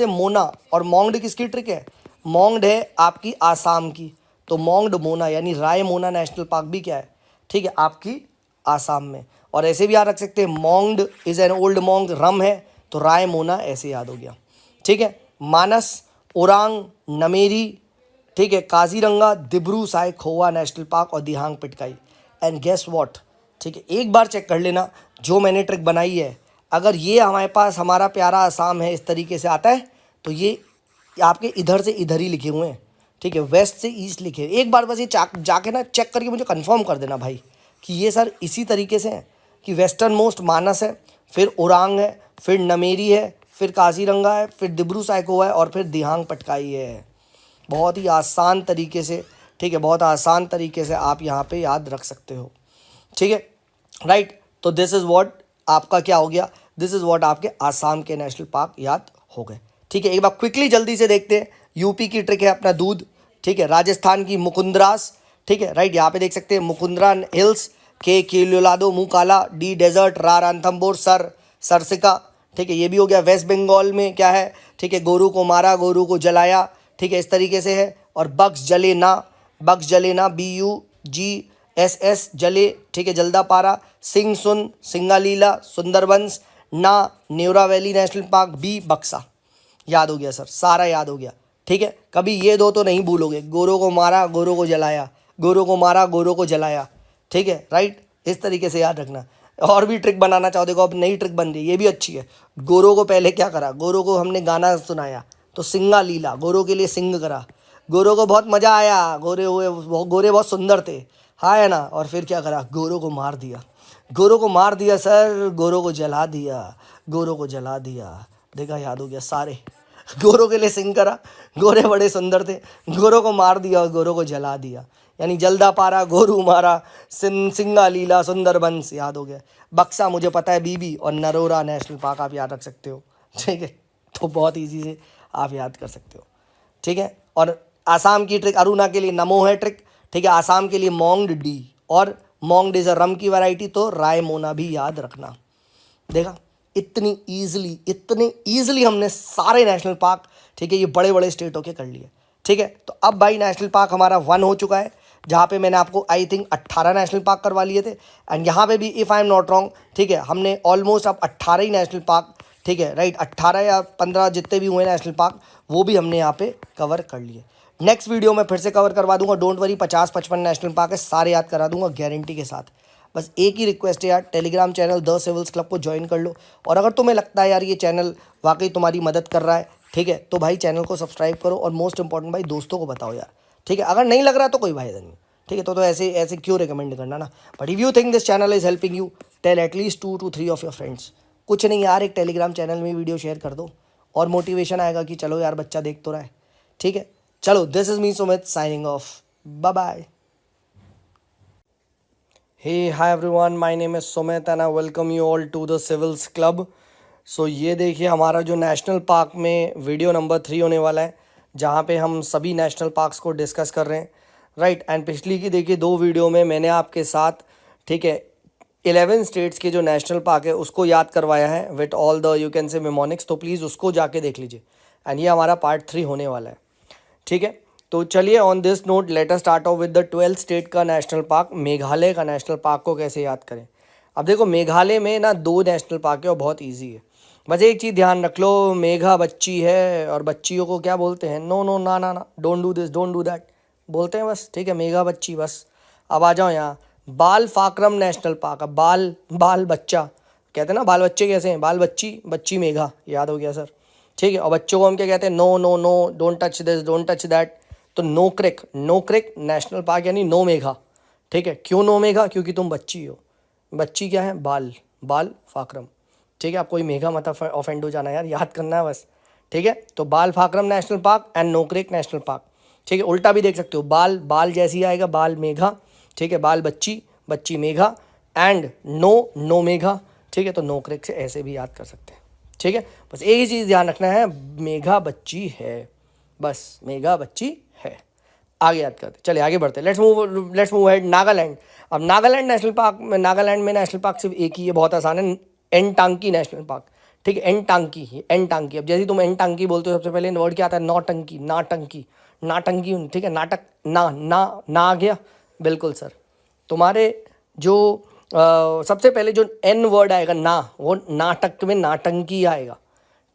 मोना, और मोंगड किसकी ट्रिक है, मोंगड है आपकी आसाम की, तो मोंगड मोना यानी राय मोना नेशनल पार्क भी क्या है, ठीक है, आपकी आसाम में। और ऐसे भी याद रख सकते हैं, मोंगड इज एन ओल्ड मोंग, रम है तो राय मोना, ऐसे याद हो गया, ठीक है। मानस, ओरांग, नमेरी, ठीक है, काजीरंगा, दिब्रू साइखोवा नेशनल पार्क और दिहांग पिटकाई। एंड गेस व्हाट, ठीक है, एक बार चेक कर लेना, जो मैंने ट्रिक बनाई है अगर ये हमारे पास हमारा प्यारा आसाम है इस तरीके से आता है तो ये आपके इधर से इधर ही लिखे हुए हैं, ठीक है, वेस्ट से ईस्ट लिखे। एक बार बस ये जाके ना चेक करके मुझे कंफर्म कर देना भाई कि ये सर इसी तरीके से है कि वेस्टर्न मोस्ट मानस है, फिर ओरांग है, फिर नमेरी है, फिर काजीरंगा है, फिर दिब्रू साइको है और फिर दिहांग पटकाई है। बहुत ही आसान तरीके से, ठीक है, बहुत आसान तरीके से आप यहाँ पे याद रख सकते हो, ठीक है, राइट। तो दिस इज़ व्हाट आपका क्या हो गया, दिस इज़ व्हाट आपके आसाम के नेशनल पार्क याद हो गए, ठीक है। एक बार क्विकली जल्दी से देखते हैं। यूपी की ट्रिक है अपना दूध, ठीक है, राजस्थान की मुकुंदरास, ठीक है, राइट, यहाँ पे देख सकते हैं मुकुंदरा हिल्स, के केलोलादो मुँह काला, डी डेजर्ट, रा रानथम्बोर, सरसिका, ठीक है, ये भी हो गया। वेस्ट बंगाल में क्या है, ठीक है, गोरू को मारा, गोरू को जलाया, ठीक है, इस तरीके से है। और बक्स जले ना, BUGSS जले, ठीक है, जल्दापारा, सिंह सुन, सिंगालीला, सुंदरबंस, ना Neora valley national park, B Buxa. याद हो गया सर, सारा याद हो गया, ठीक है। कभी ये दो तो नहीं भूलोगे, गोरों को मारा, गोरों को जलाया, गोरों को मारा, गोरों को जलाया, ठीक है, राइट, इस तरीके से याद रखना। और भी ट्रिक बनाना चाहो, देखो अब नई ट्रिक बन रही है, ये भी अच्छी है। गोरों को पहले क्या करा, गोरों को हमने गाना सुनाया तो सिंगा लीला, गोरों के लिए सिंग करा, गोरों को बहुत मज़ा आया, गोरे बहुत सुंदर थे, हाँ है ना। और फिर क्या करा, गोरों को मार दिया, गोरों को मार दिया सर, गोरों को जला दिया, गोरों को जला दिया। देखा, याद हो गया सारे। गोरों के लिए सिंग करा, गोरे बड़े सुंदर थे, गोरों को मार दिया और गोरों को जला दिया, यानी जल्दा पारा, गोरू मारा, सिंगा लीला, सुंदरबंस। याद हो गया। बक्सा मुझे पता है बीबी, और नरोरा नेशनल पार्क आप याद रख सकते हो, ठीक है। तो बहुत इजी से आप याद कर सकते हो, ठीक है। और आसाम की ट्रिक, अरुणा के लिए नमो है ट्रिक, ठीक है, आसाम के लिए मोंगड डी, और मोंगड इज अ रम की वैरायटी, तो रायमोना भी याद रखना। देखा, इतनी ईजिली हमने सारे नेशनल पार्क, ठीक है, ये बड़े बड़े स्टेटों के कर लिए, ठीक है। तो अब भाई नेशनल पार्क हमारा 1 हो चुका है, जहाँ पे मैंने आपको आई थिंक 18 नेशनल पार्क करवा लिए थे। एंड यहाँ पे भी if I am not wrong, ठीक है, हमने ऑलमोस्ट अब 18 ही नेशनल पार्क, ठीक है, राइट, 18 या 15 जितने भी हुए नेशनल पार्क वो भी हमने यहाँ पे कवर कर लिए। नेक्स्ट वीडियो में फिर से कवर करवा दूंगा, डोंट वरी। 50-55 नेशनल पार्क है, सारे याद करा दूंगा गारंटी के साथ। बस एक ही रिक्वेस्ट है यार, Telegram channel the civils club को ज्वाइन कर लो। और अगर तुम्हें लगता है यार ये चैनल वाकई तुम्हारी मदद कर रहा है, ठीक है, तो भाई चैनल को सब्सक्राइब करो, और मोस्ट इंपॉर्टेंट भाई दोस्तों को बताओ यार, ठीक है। अगर नहीं लग रहा तो कोई फायदा नहीं, ठीक है, तो ऐसे क्यों रिकमेंड करना ना। But if you think this channel is helping you, tell at least 2 to 3 of your friends. कुछ नहीं यार, एक टेलीग्राम चैनल में वीडियो शेयर कर दो, और मोटिवेशन आएगा कि चलो यार बच्चा देख तो रहा है, ठीक है। चलो, this is me Sumit signing off, bye bye. Hey, hi everyone, my name is Sumit and I welcome you all to the Civils Club. So ये देखिए हमारा जो नेशनल पार्क में वीडियो नंबर 3 होने वाला है, जहाँ पे हम सभी नेशनल पार्क्स को डिस्कस कर रहे हैं, राइट। एंड पिछली की देखिए 2 वीडियो में मैंने आपके साथ, ठीक है, 11 स्टेट्स के जो नेशनल पार्क है उसको याद करवाया है with all the you can say mnemonics, तो प्लीज़ उसको जाके देख लीजिए। एंड ये हमारा पार्ट 3 होने वाला है, ठीक है। तो चलिए on this note let us start of with the 12th state का नेशनल पार्क, मेघालय का नेशनल पार्क को कैसे याद करें। अब देखो, मेघालय में ना 2 नेशनल पार्क है और बहुत इजी है। बस एक चीज़ ध्यान रख लो, मेघा बच्ची है और बच्चियों को क्या बोलते हैं, नो नो ना ना ना, don't do this, don't do that बोलते हैं बस, ठीक है, मेघा बच्ची बस। अब आ जाओ यहाँ, बाल फाक्रम नेशनल पार्क। अब बाल बच्चा कहते हैं ना, बाल बच्चे कैसे हैं, बाल बच्ची, बच्ची मेघा, याद हो गया सर, ठीक है। और बच्चों को हम क्या कहते हैं, no no no, don't touch this, don't touch that. तो नो क्रिक नेशनल पार्क यानी नो मेघा, ठीक है। क्यों नो मेघा, क्योंकि तुम बच्ची हो। बच्ची क्या है, बाल फाक्रम, ठीक है। आप कोई मेघा मत ऑफेंड हो जाना यार, याद करना है बस, ठीक है। तो Balphakram national park and Nokrek national park, ठीक है। उल्टा भी देख सकते हो, बाल जैसी आएगा, बाल मेघा, ठीक है, बाल बच्ची मेघा, एंड नो मेघा, ठीक है। तो नो क्रिक से ऐसे भी याद कर सकते हैं, ठीक है। बस एक ही चीज़ ध्यान रखना है, मेघा बच्ची है, बस मेघा बच्ची है। आगे याद करते, चलिए आगे बढ़ते, लेट्स मूव हेड। नागालैंड। अब नागालैंड नेशनल पार्क में, नागालैंड में नेशनल पार्क सिर्फ एक ही है, बहुत आसान है, एनटांकी नेशनल पार्क, ठीक है। एनटांकी। अब जैसे तुम एनटांकी बोलते हो, सबसे पहले वर्ड क्या आता है, नाटंकी, ठीक है, नाटक, ना आ गया, बिल्कुल सर। तुम्हारे जो सबसे पहले जो एन वर्ड आएगा ना, वो नाटक में नाटंकी आएगा,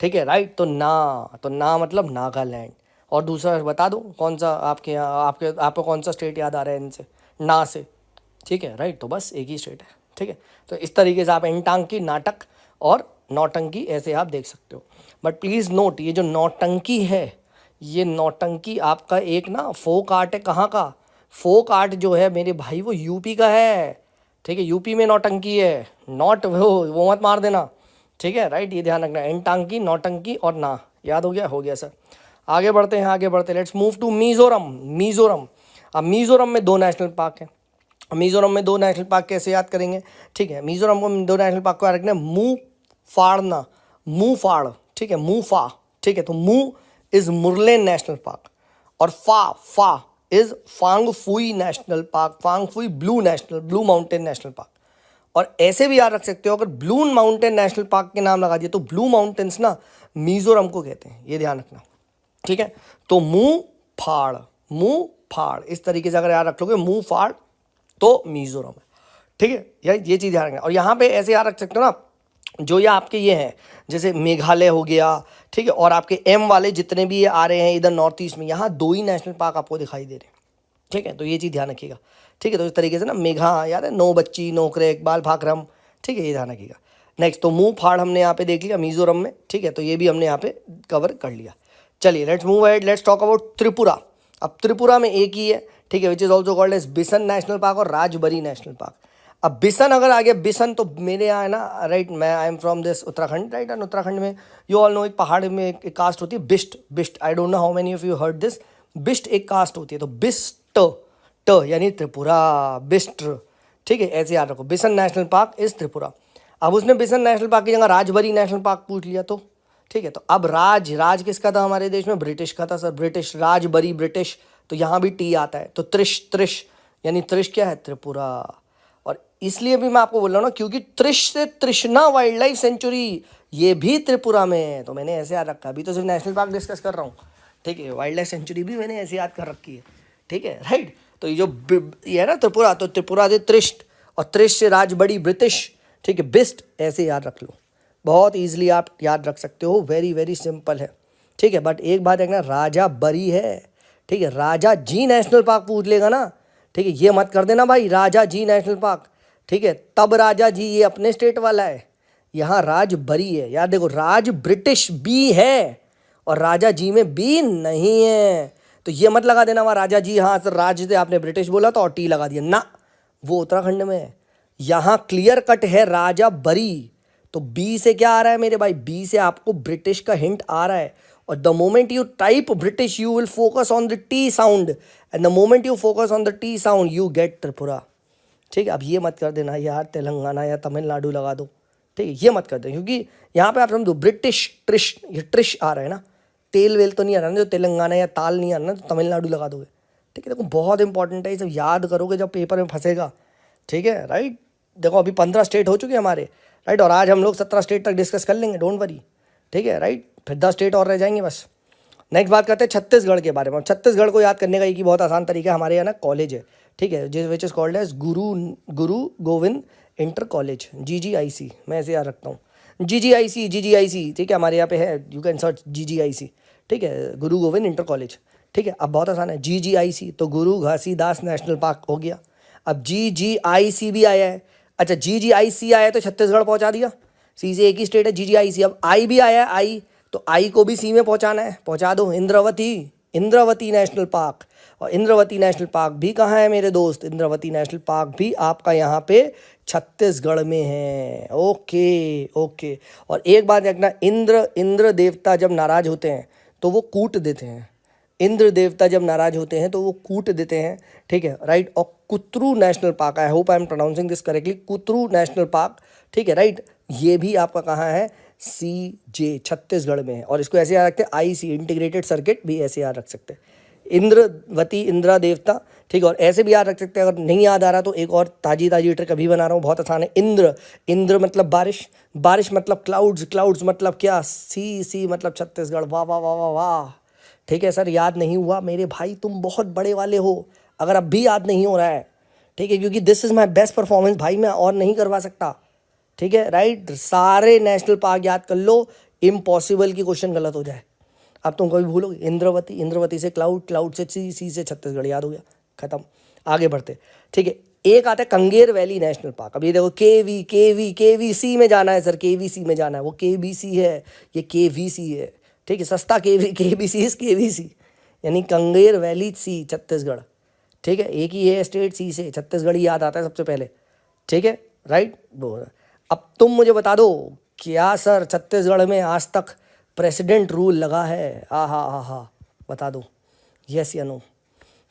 ठीक है, राइट। तो ना मतलब नागालैंड। और दूसरा बता दो कौन सा आपके यहाँ, आपको कौन सा स्टेट याद आ रहा है इनसे, ना से, ठीक है, राइट। तो बस एक ही स्टेट है, ठीक है। तो इस तरीके से आप एनटांकी, नाटक और नौटंकी ऐसे आप देख सकते हो। बट प्लीज़ नोट, ये जो नौटंकी है, ये नौटंकी आपका एक ना फोक आर्ट है। कहाँ का फोक आर्ट जो है मेरे भाई, वो यूपी का है। ठीक है, यूपी में नौटंकी है, नॉट वो मत मार देना। ठीक है, राइट, ये ध्यान रखना, एनटांकी, नौटंकी और ना। याद हो गया सर। आगे बढ़ते हैं, आगे बढ़ते हैं। Let's move to Mizoram. Mizoram, अब मिज़ोरम में 2 नेशनल पार्क हैं। मिज़ोरम में 2 नेशनल पार्क कैसे याद करेंगे? ठीक है, मिज़ोरम को 2 नेशनल पार्क को याद रखना, मुँह फाड़ना, मुँह फाड़, ठीक है, मुँह फा। ठीक है, तो मुँह इज मुरलेन नेशनल पार्क, और फा is Phawngpui national park, Phawngpui blue mountain national park. और ऐसे भी याद रख सकते हो, अगर ब्लू माउंटेन नेशनल पार्क के नाम लगा दिए तो ब्लू माउंटेन्स ना मिज़ोरम को कहते हैं, ये ध्यान रखना। ठीक है, तो मुंह फाड़ इस तरीके से अगर याद रख लोगे, मुंह फाड़, तो मिज़ोरम है। ठीक है, ये चीज़ ध्यान रखना। और यहाँ पे ऐसे याद रख सकते हो ना, जो ये आपके ये हैं, जैसे मेघालय हो गया, ठीक है, और आपके एम वाले जितने भी ये आ रहे हैं इधर नॉर्थ ईस्ट में, यहाँ 2 ही नेशनल पार्क आपको दिखाई दे रहे हैं। ठीक है, तो ये चीज़ ध्यान रखिएगा। ठीक है, तो इस तरीके से ना मेघा याद है, नो बच्ची, नो क्रैक, बाल फाकरम। ठीक है, ये ध्यान रखिएगा। नेक्स्ट, तो मुंह फाड़ हमने यहाँ पे देख लिया मिज़ोरम में। ठीक है, तो ये भी हमने यहाँ पे कवर कर लिया। चलिए let's move ahead, let's talk about Tripura. अब त्रिपुरा में एक ही है, ठीक है, which is also called as bison national park और राजबरी नेशनल पार्क। अब बिसन अगर आ गया, बिसन तो मेरे यहाँ है ना, राइट, मैं I am from this Uttarakhand, right, and Uttarakhand में यू ऑल नो एक पहाड़ में एक कास्ट होती है Bisht. I don't know how many of you heard this. Bisht एक कास्ट होती है, तो बिस्ट यानी त्रिपुरा, बिस्ट। ठीक है, ऐसे याद रखो, बिसन नेशनल पार्क इज त्रिपुरा। अब उसने बिसन नेशनल पार्क की जगह राजबरी नेशनल पार्क पूछ लिया तो ठीक है, तो अब राज किसका था हमारे देश में? ब्रिटिश का था सर, ब्रिटिश, राजबरी ब्रिटिश, तो यहाँ भी टी आता है, तो त्रिश यानी त्रिश क्या है? त्रिपुरा। और इसलिए भी मैं आपको बोल रहा हूँ ना, क्योंकि त्रिश से तृष्णा वाइल्ड लाइफ सेंचुरी ये भी त्रिपुरा में है, तो मैंने ऐसे याद रखा। अभी तो सिर्फ नेशनल पार्क डिस्कस कर रहा हूँ, ठीक है, वाइल्ड लाइफ सेंचुरी भी मैंने ऐसे याद कर रखी है। ठीक है, राइट, तो ये जो ये है ना त्रिपुरा, तो त्रिपुरा से त्रिष्ट, और त्रिश से राजबड़ी ब्रिटिश, ठीक है, बिस्ट, ऐसे याद रख लो, बहुत ईजिली आप याद रख सकते हो, वेरी वेरी सिंपल है। ठीक है, बट एक बात देखना, राजा बरी है, ठीक है, राजा जी नेशनल पार्क पूछ लेगा ना, ठीक है, ये मत कर देना भाई राजा जी नेशनल पार्क, ठीक है, तब राजा जी ये अपने स्टेट वाला है, यहाँ राज बरी है। याद देखो, राज ब्रिटिश बी है और राजा जी में बी नहीं है, तो ये मत लगा देना वहाँ राजा जी, हाँ सर राज से आपने ब्रिटिश बोला तो और टी लगा दिया ना, वो उत्तराखंड में है। यहाँ क्लियर कट है राजा बरी, तो बी से क्या आ रहा है मेरे भाई? बी से आपको ब्रिटिश का हिंट आ रहा है, और the moment you type British you will focus on the T sound, and the moment you focus on the T sound you get Tripura. ठीक है, अब ये मत कर देना यार तेलंगाना या तमिलनाडु लगा दो, ठीक है, ये मत कर देना, क्योंकि यहाँ पे आप समझो ब्रिटिश ट्रिश, ये ट्रिश आ रहा है ना, तेल वेल तो नहीं आ रहा ना, जो तेलंगाना या ताल नहीं आ रहा ना, तो तमिलनाडु लगा दोगे। ठीक है, देखो बहुत इंपॉर्टेंट है, ये सब याद करोगे जब पेपर में फंसेगा। ठीक है, राइट, देखो अभी 15 स्टेट हो चुके हैं हमारे, राइट, और आज हम लोग 17 स्टेट तक डिस्कस कर लेंगे, डोंट वरी। ठीक है, राइट, फिर 10 स्टेट और रह जाएंगे बस। नेक्स्ट बात करते हैं छत्तीसगढ़ के बारे में। छत्तीसगढ़ को याद करने का एक ही बहुत आसान तरीका है, हमारे यहाँ ना कॉलेज है, ठीक है, जिस which is called as Guru Govind inter college, GGIC, मैं ऐसे याद रखता हूँ, GGIC, ठीक है, हमारे यहाँ पे है, यू कैन सर्च GGIC, ठीक है, गुरु गोविंद इंटर कॉलेज। ठीक है, अब बहुत आसान है, GGIC तो गुरु घासीदास नेशनल पार्क हो गया। अब GGIC भी आया है, अच्छा GGIC आया तो छत्तीसगढ़ पहुंचा दिया, सी से एक ही स्टेट है GGIC। अब आई भी आया है, आई तो आई को भी सी में पहुंचाना है, पहुंचा दो, इंद्रावती नेशनल पार्क। और इंद्रावती नेशनल पार्क भी कहाँ है मेरे दोस्त? इंद्रावती नेशनल पार्क भी आपका यहाँ पे छत्तीसगढ़ में है। ओके, और एक बात देखना, इंद्र देवता जब नाराज होते हैं तो वो कूट देते हैं, इंद्र देवता जब नाराज होते हैं तो वो कूट देते हैं। ठीक है, राइट, और Kutru national park, I hope I am pronouncing this correctly, Kutru national park, ठीक है, राइट, ये भी आपका कहाँ है? CJ, छत्तीसगढ़ में है। और इसको ऐसे याद रखते हैं, IC, इंटीग्रेटेड सर्किट भी ऐसे याद रख सकते हैं, इंद्रवती, इंद्रा देवता। ठीक है, और ऐसे भी याद रख सकते हैं, अगर नहीं याद आ रहा तो एक और ताजी ट्रिक अभी बना रहा हूँ, बहुत आसान है। इंद्र मतलब बारिश मतलब क्लाउड्स मतलब क्या? सी मतलब छत्तीसगढ़। वाह वाह वाह वाह वाह। ठीक है सर, याद नहीं हुआ मेरे भाई, तुम बहुत बड़े वाले हो अगर अब भी याद नहीं हो रहा है। ठीक है, क्योंकि this is my best performance भाई, मैं और नहीं करवा सकता। ठीक है, राइट, सारे नेशनल पार्क याद कर लो, इम्पॉसिबल की क्वेश्चन गलत हो जाए। अब तुम कभी भूलोगे, इंद्रवती से क्लाउड से सी से छत्तीसगढ़, याद हो गया, खत्म, आगे बढ़ते। ठीक है, एक आता है कंगेर वैली नेशनल पार्क। अब ये देखो केवीसी में जाना है सर, केवीसी में जाना है, वो केबीसी है, ये केवीसी है, ठीक है, सस्ता केबीसी इस केवीसी, यानी कंगेर वैली सी छत्तीसगढ़, ठीक है, एक ही है स्टेट सी से, छत्तीसगढ़ ही याद आता है सबसे पहले, ठीक है, राइट। अब तुम मुझे बता दो क्या सर छत्तीसगढ़ में आज तक प्रेसिडेंट रूल लगा है? हा, बता दो, यस या नो,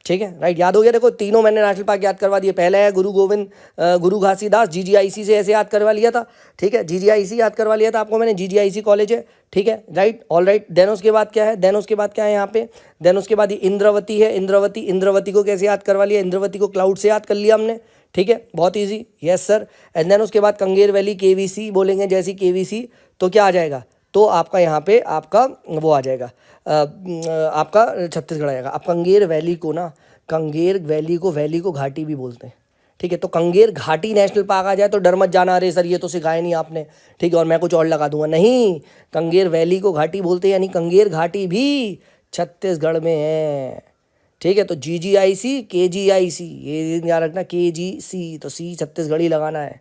ठीक है, राइट। याद हो गया, देखो तीनों मैंने नेशनल पार्क याद करवा दिए। पहले है गुरु घासीदास, जीजीआईसी से ऐसे याद करवा लिया था, ठीक है, जीजीआईसी याद करवा लिया था आपको मैंने, जीजीआईसी कॉलेज है, ठीक है, राइट, ऑल राइट। देन उसके बाद क्या है, देन उसके बाद क्या है यहाँ पे, देन उसके बाद ये इंद्रावती है, इंद्रावती को कैसे याद करवा लिया? इंद्रावती को क्लाउड से याद कर लिया हमने, ठीक है, बहुत easy, yes sir. And then उसके बाद कंगेर वैली केवीसी बोलेंगे, जैसी केवीसी तो क्या आ जाएगा, तो आपका यहाँ पे आपका वो आ जाएगा, आपका छत्तीसगढ़ आएगा। अब कंगेर वैली को ना, कंगेर वैली को घाटी भी बोलते हैं, ठीक है, तो कंगेर घाटी नेशनल पार्क आ जाए तो डर मत जाना, अरे सर ये तो सिखाया नहीं आपने, ठीक है, और मैं कुछ और लगा दूंगा, नहीं, कंगेर वैली को घाटी बोलते हैं, यानी कंगेर घाटी भी छत्तीसगढ़ में है, ठीक है। तो जीजीआईसी केजीआईसी ये याद रखना, केजीसी तो सी छत्तीसगढ़ ही लगाना है,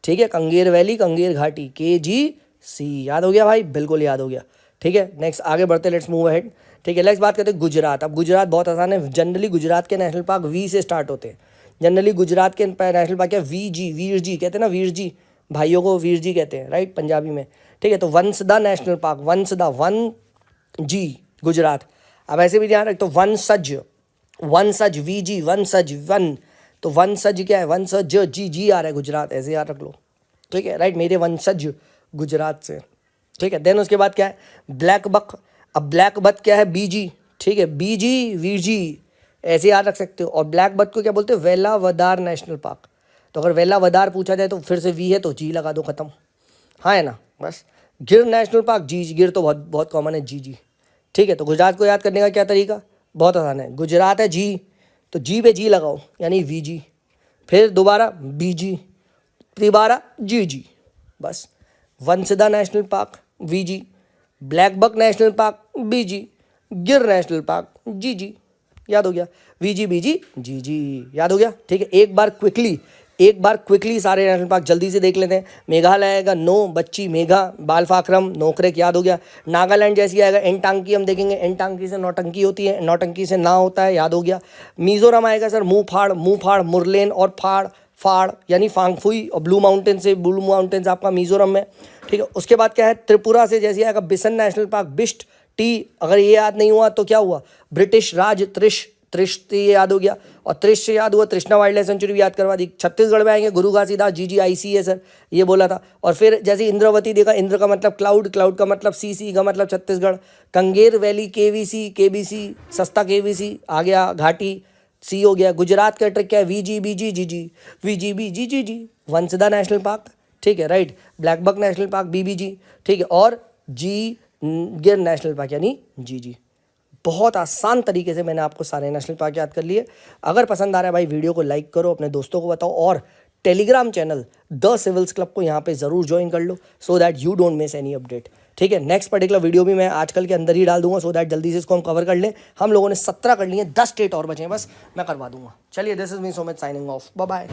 ठीक है, कंगेर वैली कंगेर घाटी केजीसी, याद हो गया भाई, बिल्कुल याद हो गया, ठीक है। नेक्स्ट आगे बढ़ते, लेट्स मूव अहेड, ठीक है। नेक्स्ट बात करते हैं गुजरात। अब गुजरात बहुत आसान है, जनरली गुजरात के नेशनल पार्क वी से स्टार्ट होते हैं, जनरली गुजरात के नेशनल पार्क क्या, वीर जी कहते हैं ना, वीर जी, भाइयों को वीर जी कहते हैं, राइट, पंजाबी में, ठीक है। तो वंसदा नेशनल पार्क, वन जी गुजरात। अब ऐसे भी ध्यान रख, तो वनसज वीजी, वनसज वन, तो वनसज क्या है, वनसज जी आ रहा है गुजरात, ऐसे याद रख लो, ठीक है, राइट, मेरे वंशज गुजरात से, ठीक है। देन उसके बाद क्या है, ब्लैक बक। अब ब्लैक बक क्या है, बीजी, ठीक है, बीजी वीरजी ऐसे याद रख सकते हो। और ब्लैक बक को क्या बोलते हैं, वेलावदार नेशनल पार्क। तो अगर वेलावदार पूछा जाए तो फिर से वी है तो जी लगा दो, खत्म, हाँ है ना, बस। गिर नेशनल पार्क, जी, गिर तो बहुत बहुत कॉमन है, जी, ठीक है। तो गुजरात को याद करने का क्या तरीका, बहुत आसान है, गुजरात है जी, तो जी पे जी लगाओ यानी वी जी, फिर दोबारा बी जी, दोबारा जी, बस। वंसदा नेशनल पार्क वीजी, ब्लैक बक नेशनल पार्क बीजी, गिर नेशनल पार्क जी, याद हो गया, वीजी बीजी जी, याद हो गया, ठीक है। एक बार क्विकली सारे नेशनल पार्क जल्दी से देख लेते हैं। मेघालय आएगा नो, बच्ची मेघा, बालफाक्रम, नोकरेक, याद हो गया। नागालैंड जैसी आएगा एनटांकी, हम देखेंगे एनटांकी से नौटंकी होती है, नौटंकी से ना होता है, याद हो गया। मिजोरम आएगा सर मुँह फाड़, मुरलेन और फाड़ यानी फांगफुई, और ब्लू माउंटेन्स आपका मिजोरम में, ठीक है। उसके बाद क्या है, त्रिपुरा से जैसे आएगा बिसन नेशनल पार्क, बिस्ट टी, अगर ये याद नहीं हुआ तो क्या हुआ, ब्रिटिश राज त्रिश ये याद हो गया, और त्रिश से याद हुआ तृष्णा वाइल्ड लाइफ सेंचुरी भी याद करवा दी। छत्तीसगढ़ में आएंगे गुरु घासीदास, जीजीआईसी है सर, ये बोला था। और फिर जैसे इंद्रावती देखा, इंद्र का मतलब क्लाउड का मतलब सी का मतलब छत्तीसगढ़। कंगेर वैली केबीसी सस्ता केबीसी आ गया, घाटी सी हो गया। गुजरात का ट्रिक क्या है, VG BG G, Vansda national park, ठीक है, right, black buck national park BBG, ठीक है, और जी गिर नेशनल पार्क यानी जी। बहुत आसान तरीके से मैंने आपको सारे नेशनल पार्क याद कर लिए। अगर पसंद आ रहा है भाई वीडियो को लाइक करो, अपने दोस्तों को बताओ, और Telegram channel the civils club को यहाँ पे ज़रूर ज्वाइन कर लो, so that you don't miss any update, ठीक है। नेक्स्ट पर्टिकुलर वीडियो भी मैं आजकल के अंदर ही डाल दूंगा, सो दैट जल्दी से इसको हम कवर कर लें। हम लोगों ने 17 कर लिए, 10 स्टेट और बचे हैं बस, मैं करवा दूंगा। चलिए, this is me Sumit signing off, bye bye.